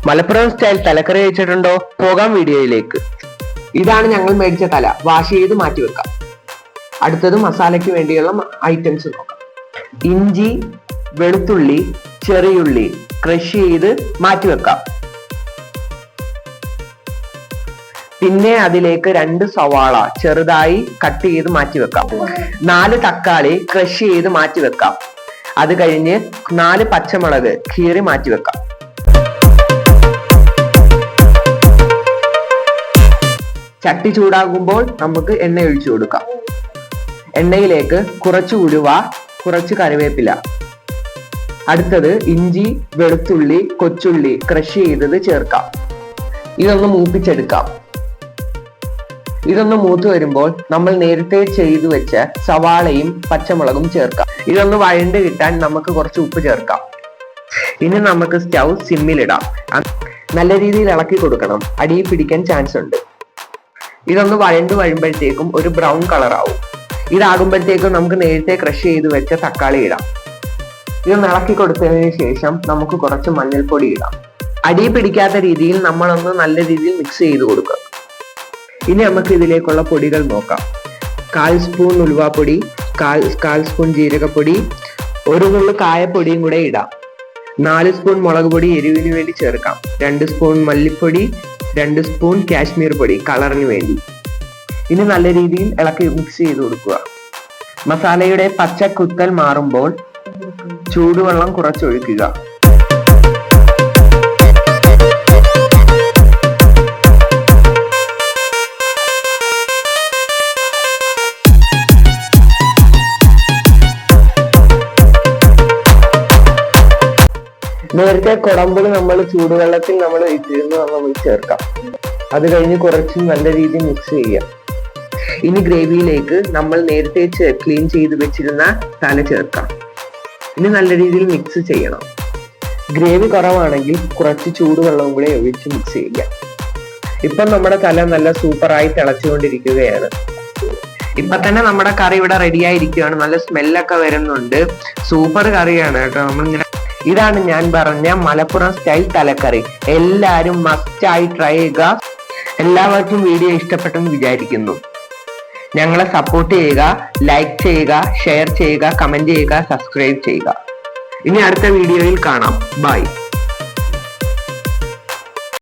Malappuram style തലക്കറി വെച്ചിട്ടുണ്ടോ? പോകാം വീഡിയോയിലേക്ക്. ഇതാണ് ഞങ്ങൾ മേടിച്ച തല. വാഷ് ചെയ്ത് മാറ്റി വെക്കാം. അടുത്തത് മസാലയ്ക്ക് വേണ്ടിയുള്ള ഐറ്റംസ് നോക്കാം. ഇഞ്ചി, വെളുത്തുള്ളി, ചെറിയുള്ളി ക്രഷ് ചെയ്ത് മാറ്റി വെക്കാം. പിന്നെ അതിലേക്ക് 2 സവാള ചെറുതായി കട്ട് ചെയ്ത് മാറ്റി വെക്കാം. 4 തക്കാളി ക്രഷ് ചെയ്ത് മാറ്റി വെക്കാം. അത് കഴിഞ്ഞ് 4 പച്ചമുളക് കീറി മാറ്റി വെക്കാം. ചട്ടി ചൂടാകുമ്പോൾ നമുക്ക് എണ്ണ ഒഴിച്ചു കൊടുക്കാം. എണ്ണയിലേക്ക് കുറച്ച് ഉലുവ, കുറച്ച് കറിവേപ്പില. അടുത്തത് ഇഞ്ചി, വെളുത്തുള്ളി, കൊച്ചുള്ളി ക്രഷ് ചെയ്തത് ചേർക്കാം. ഇതൊന്ന് മൂപ്പിച്ചെടുക്കാം. ഇതൊന്ന് മൂത്ത് വരുമ്പോൾ നമ്മൾ നേരത്തെ ചെയ്തു വെച്ച സവാളയും പച്ചമുളകും ചേർക്കാം. ഇതൊന്ന് വഴണ്ട് കിട്ടാൻ നമുക്ക് കുറച്ച് ഉപ്പ് ചേർക്കാം. ഇനി നമുക്ക് സ്റ്റൗ സിമ്മിലിടാം. നല്ല രീതിയിൽ ഇളക്കി കൊടുക്കണം, അടിയിൽ പിടിക്കാൻ ചാൻസ് ഉണ്ട്. ഇതൊന്ന് വഴണ്ട് വരുമ്പോഴത്തേക്കും ഒരു ബ്രൗൺ കളർ ആവും. ഇതാകുമ്പോഴത്തേക്കും നമുക്ക് നേരത്തെ ക്രഷ് ചെയ്ത് വെച്ച തക്കാളി ഇടാം. ഇതൊന്ന് ഇളക്കി കൊടുത്തതിന് ശേഷം നമുക്ക് കുറച്ച് മഞ്ഞൾപ്പൊടി ഇടാം. അടിയിൽ പിടിക്കാത്ത രീതിയിൽ നമ്മളൊന്ന് നല്ല രീതിയിൽ മിക്സ് ചെയ്ത് കൊടുക്കുക. ഇനി നമുക്ക് ഇതിലേക്കുള്ള പൊടികൾ നോക്കാം. 1/4 സ്പൂൺ ഉലുവാപ്പൊടി, 1/4 സ്പൂൺ ജീരകപ്പൊടി, 1 നുള്ളു കായപ്പൊടിയും കൂടെ ഇടാം. 4 സ്പൂൺ മുളക് പൊടി എരിവിന് വേണ്ടി ചേർക്കാം. 2 സ്പൂൺ മല്ലിപ്പൊടി, 2 സ്പൂൺ കാശ്മീർ പൊടി കളറിന് വേണ്ടി. ഇനി നല്ല രീതിയിൽ ഇളക്കി മിക്സ് ചെയ്ത് കൊടുക്കുക. മസാലയുടെ പച്ച കുത്തൽ മാറുമ്പോൾ ചൂടുവെള്ളം കുറച്ചൊഴിക്കുക. നേരത്തെ കുടമ്പിള് നമ്മൾ ചൂടുവെള്ളത്തിൽ നമ്മൾ ഇട്ടിരുന്നു, നമ്മൾ ചേർക്കാം. അത് കഴിഞ്ഞ് കുറച്ച് നല്ല രീതിയിൽ മിക്സ് ചെയ്യാം. ഇനി ഗ്രേവിയിലേക്ക് നമ്മൾ നേരത്തെ ക്ലീൻ ചെയ്ത് വെച്ചിരുന്ന തല ചേർക്കാം. ഇനി നല്ല രീതിയിൽ മിക്സ് ചെയ്യണം. ഗ്രേവി കുറവാണെങ്കിൽ കുറച്ച് ചൂടുവെള്ളവും കൂടെ ഒഴിച്ച് മിക്സ് ചെയ്യാം. ഇപ്പം നമ്മുടെ തല നല്ല സൂപ്പറായി തിളച്ചുകൊണ്ടിരിക്കുകയാണ്. ഇപ്പൊ തന്നെ നമ്മുടെ കറി ഇവിടെ റെഡി ആയിരിക്കുകയാണ്. നല്ല സ്മെല്ലൊക്കെ വരുന്നുണ്ട്. സൂപ്പർ കറിയാണ് കേട്ടോ. ഇതാണ് ഞാൻ പറഞ്ഞ മലപ്പുറം സ്റ്റൈൽ തലക്കറി. എല്ലാരും മസ്റ്റായി ട്രൈ ചെയ്യുക. എല്ലാവർക്കും വീഡിയോ ഇഷ്ടപ്പെട്ടെന്ന് വിചാരിക്കുന്നു. ഞങ്ങളെ സപ്പോർട്ട് ചെയ്യുക, ലൈക്ക് ചെയ്യുക, ഷെയർ ചെയ്യുക, കമന്റ് ചെയ്യുക, സബ്സ്ക്രൈബ് ചെയ്യുക. ഇനി അടുത്ത വീഡിയോയിൽ കാണാം. ബൈ.